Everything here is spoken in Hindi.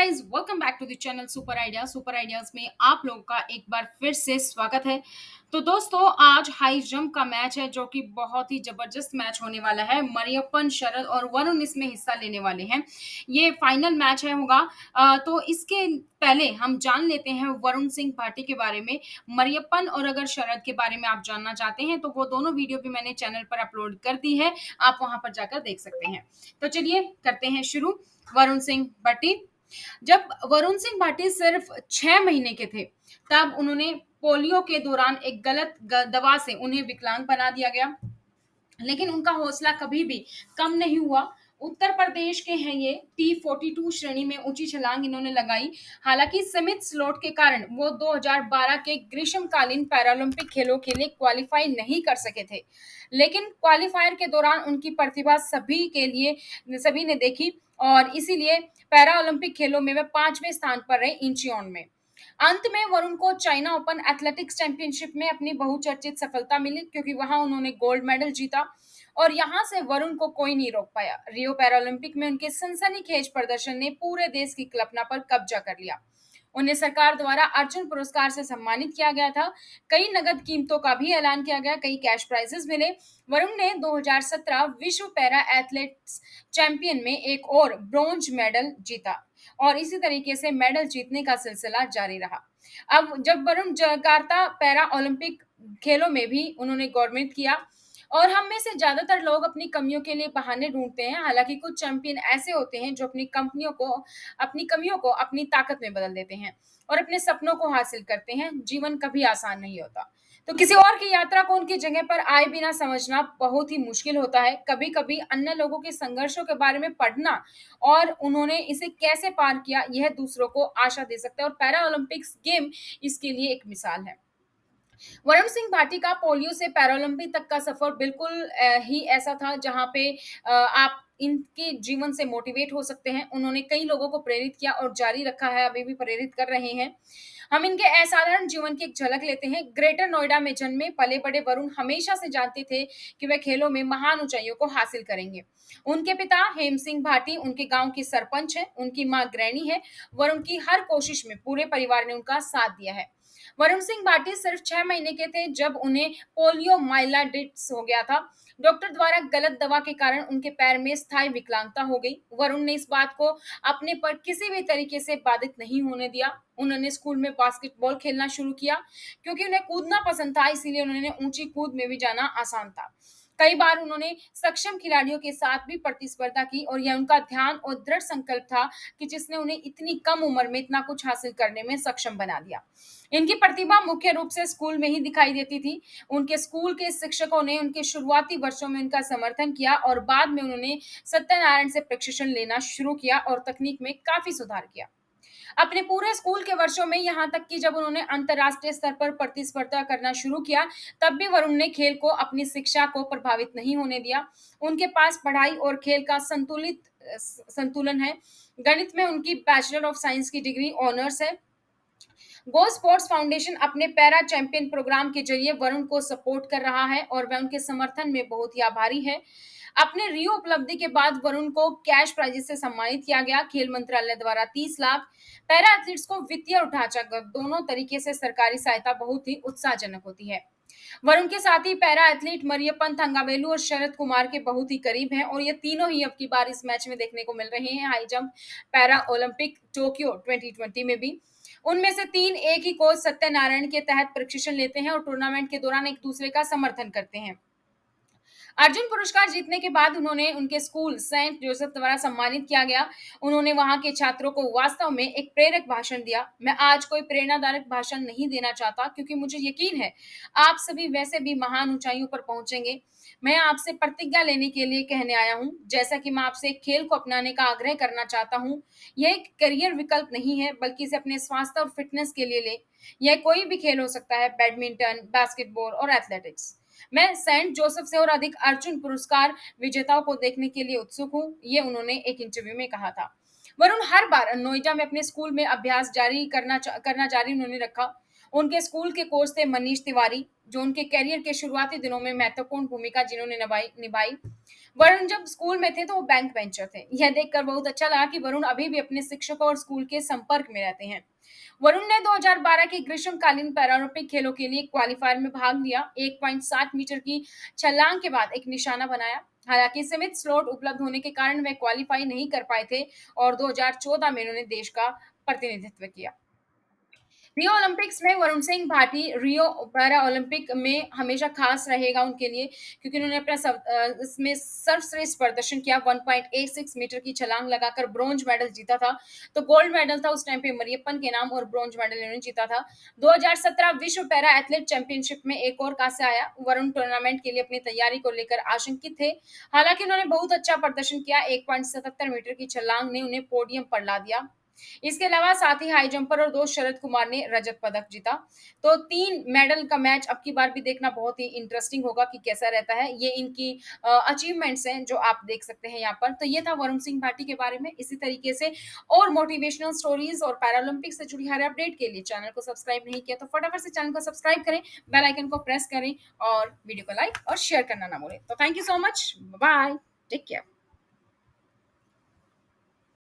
Guys, welcome back to the channel Super Ideas में आप लोगों का एक बार फिर से स्वागत है। तो दोस्तों, आज हाई जंप का मैच है जो कि बहुत ही जबरदस्त मैच होने वाला है। मरियप्पन, शरद और वरुण इसमें हिस्सा लेने वाले हैं। ये फाइनल मैच है होगा। तो इसके पहले हम जान लेते हैं वरुण सिंह भाटी के बारे में। मरियप्पन और अगर शरद के बारे में आप जानना चाहते हैं तो वो दोनों वीडियो भी मैंने चैनल पर अपलोड कर दी है, आप वहां पर जाकर देख सकते हैं। तो चलिए करते हैं शुरू। वरुण सिंह भाटी। जब वरुण सिंह भाटी सिर्फ 6 महीने के थे तब उन्होंने पोलियो के दौरान एक गलत दवा से उन्हें विकलांग बना दिया गया, लेकिन उनका हौसला कभी भी कम नहीं हुआ। उत्तर प्रदेश के हैं ये। T42 श्रेणी में ऊंची छलांग इन्होंने लगाई। हालांकि सीमित स्लॉट के कारण वो 2012 के ग्रीष्मकालीन पैरालंपिक खेलों के लिए क्वालिफाई नहीं कर सके थे, लेकिन क्वालिफायर के दौरान उनकी प्रतिभा सभी ने देखी और इसीलिए पैरा ओलंपिक खेलों में वे 5वें स्थान पर रहे इंचियोन में। अंत में वरुण को चाइना ओपन एथलेटिक्स चैंपियनशिप में अपनी बहुचर्चित सफलता मिली, क्योंकि वहां उन्होंने गोल्ड मेडल जीता और यहां से वरुण को कोई नहीं रोक पाया। रियो पैरालंपिक में उनके सनसनीखेज प्रदर्शन ने पूरे देश की कल्पना पर कब्जा कर लिया। उन्हें सरकार द्वारा अर्जुन पुरस्कार से सम्मानित किया गया था। कई नगद कीमतों का भी ऐलान किया गया, कई कैश प्राइजेस मिले। वरुण ने 2017 विश्व पैरा एथलेटिक्स चैंपियन में एक और ब्रॉन्ज मेडल जीता और इसी तरीके से मेडल जीतने का सिलसिला जारी रहा। अब जब वरुण जकार्ता पैरा ओलंपिक खेलों में भी उन्होंने गौरव किया और हम में से ज्यादातर लोग अपनी कमियों के लिए बहाने ढूंढते हैं। हालांकि कुछ चैंपियन ऐसे होते हैं जो अपनी कमियों को अपनी ताकत में बदल देते हैं और अपने सपनों को हासिल करते हैं। जीवन कभी आसान नहीं होता, तो किसी और की यात्रा को उनकी जगह पर आए बिना समझना बहुत ही मुश्किल होता है। कभी कभी अन्य लोगों के संघर्षों के बारे में पढ़ना और उन्होंने इसे कैसे पार किया, यह दूसरों को आशा दे सकता है और पैरा ओलंपिक्स गेम इसके लिए एक मिसाल है। वरुण सिंह भाटी का पोलियो से पैरालंपिक तक का सफर बिल्कुल ही ऐसा था जहां पे आप इनके जीवन से मोटिवेट हो सकते हैं। उन्होंने कई लोगों को प्रेरित किया और जारी रखा है, अभी भी प्रेरित कर रहे हैं। हम इनके असाधारण जीवन की एक झलक लेते हैं। ग्रेटर नोएडा में जन्मे पले बड़े वरुण हमेशा से जानते थे कि वे खेलों में महान ऊंचाइयों को हासिल करेंगे। उनके पिता हेम सिंह भाटी उनके गांव की सरपंच है, उनकी मां गृहिणी है। वरुण की हर कोशिश में पूरे परिवार ने उनका साथ दिया है। वरुण सिंह भाटी सिर्फ 6 महीने के थे जब उन्हें पोलियो माइलाइटिस हो गया था। डॉक्टर द्वारा गलत दवा के कारण उनके पैर में स्थायी विकलांगता हो गई। वरुण ने इस बात को अपने पर किसी भी तरीके से बाधित नहीं होने दिया। उन्होंने स्कूल में बास्केटबॉल खेलना शुरू किया, क्योंकि उन्हें कूदना पसंद था, इसीलिए उन्होंने ऊंची कूद में भी जाना आसान था। कई बार उन्होंने सक्षम खिलाड़ियों के साथ भी प्रतिस्पर्धा की और यह उनका ध्यान और दृढ़ संकल्प था कि जिसने उन्हें इतनी कम उम्र में इतना कुछ हासिल करने में सक्षम बना दिया। इनकी प्रतिभा मुख्य रूप से स्कूल में ही दिखाई देती थी। उनके स्कूल के शिक्षकों ने उनके शुरुआती वर्षों में उनका समर्थन किया और बाद में उन्होंने सत्यनारायण से प्रशिक्षण लेना शुरू किया और तकनीक में काफी सुधार किया। अपने पूरे स्कूल के वर्षों में यहाँ तक कि जब उन्होंने अंतर्राष्ट्रीय स्तर पर प्रतिस्पर्धा करना शुरू किया, तब भी वरुण ने खेल को अपनी शिक्षा को प्रभावित नहीं होने दिया। उनके पास पढ़ाई और खेल का संतुलन है। गणित में उनकी बैचलर ऑफ साइंस की डिग्री ऑनर्स है। गो स्पोर्ट्स फाउंडेशन अपने पैरा चैंपियन प्रोग्राम के जरिए वरुण को सपोर्ट कर रहा है और वह उनके समर्थन में बहुत ही आभारी है। अपने रियो उपलब्धि के बाद वरुण को कैश प्राइजेस से सम्मानित किया गया। खेल मंत्रालय द्वारा 30 लाख, पैरा एथलीट्स को वित्तीय और ढांचागत दोनों तरीके से सरकारी सहायता बहुत ही उत्साहजनक होती है। वरुण के साथ ही पैरा एथलीट मरियप्पन थंगावेलु और शरद कुमार के बहुत ही करीब हैं और ये तीनों ही अब की बार इस मैच में देखने को मिल रहे हैं high jump para Olympic Tokyo 2020 में भी। उनमें से 3 एक ही कोच सत्यनारायण के तहत प्रशिक्षण लेते हैं और टूर्नामेंट के दौरान एक दूसरे का समर्थन करते हैं। अर्जुन पुरस्कार जीतने के बाद उन्होंने उनके स्कूल सेंट जोसेफ द्वारा सम्मानित किया गया। उन्होंने वहां के छात्रों को वास्तव में एक प्रेरक भाषण दिया। मैं आज कोई प्रेरणादायक भाषण नहीं देना चाहता, क्योंकि मुझे यकीन है आप सभी वैसे भी महान ऊंचाइयों पर पहुंचेंगे। मैं आपसे प्रतिज्ञा लेने के लिए कहने आया हूं। जैसा कि मैं आपसे एक खेल को अपनाने का आग्रह करना चाहता हूं। यह एक करियर विकल्प नहीं है, बल्कि इसे अपने स्वास्थ्य और फिटनेस के लिए ले। यह कोई भी खेल हो सकता है, बैडमिंटन, बास्केटबॉल और एथलेटिक्स। मैं सेंट जोसेफ से और अधिक अर्जुन पुरस्कार विजेताओं को देखने के लिए उत्सुक हूं, ये उन्होंने एक इंटरव्यू में कहा था। वरुण हर बार नोएडा में अपने स्कूल में अभ्यास करना जारी उन्होंने रखा। उनके स्कूल के कोच थे मनीष तिवारी, जो उनके करियर के शुरुआती दिनों में महत्वपूर्ण भूमिका जिन्होंने निभाई। वरुण जब स्कूल में थे तो वो बैक बेंचर थे। यह देखकर बहुत अच्छा लगा कि वरुण अभी भी अपने शिक्षकों और स्कूल के संपर्क में रहते हैं। वरुण ने 2012 के ग्रीष्मकालीन पैरालंपिक खेलों के लिए क्वालीफायर में भाग लिया। 1.7 मीटर की छलांग के बाद एक निशाना बनाया। हालांकि सीमित स्लॉट उपलब्ध होने के कारण वे क्वालीफाई नहीं कर पाए थे और 2014 में उन्होंने देश का प्रतिनिधित्व किया। रियो ओलंपिक्स में वरुण सिंह भाटी रियो पैरा ओलंपिक में हमेशा खास रहेगा उनके लिए, क्योंकि उन्होंने अपना इसमें सर्वश्रेष्ठ प्रदर्शन किया। 1.86 मीटर की छलांग लगाकर ब्रॉन्ज मेडल जीता था। तो गोल्ड मेडल था उस टाइम पे मरियप्पन के नाम और ब्रॉन्ज मेडल इन्होंने जीता था। 2017 विश्व पैरा एथलेट चैंपियनशिप में एक और कांस्य आया। वरुण टूर्नामेंट के लिए अपनी तैयारी को लेकर आशंकित थे। हालांकि उन्होंने बहुत अच्छा प्रदर्शन किया। 1.77 मीटर की छलांग ने उन्हें पोडियम पर ला दिया। इसके अलावा साथ ही हाई जंपर और दोस्त शरद कुमार ने रजत पदक जीता। तो 3 मेडल का मैच अब की बार भी देखना बहुत ही इंटरेस्टिंग होगा कि कैसा रहता है। ये इनकी अचीवमेंट्स हैं जो आप देख सकते हैं यहाँ पर। तो ये था वरुण सिंह भाटी के बारे में। इसी तरीके से और मोटिवेशनल स्टोरीज़ और पैरालंपिक्स से जुड़ी हर अपडेट के लिए चैनल को सब्सक्राइब नहीं किया तो फटाफट से चैनल को सब्सक्राइब करें, बेल आइकन को प्रेस करें और वीडियो को लाइक और शेयर करना ना भूलें। तो thank you so much. Bye. Take care.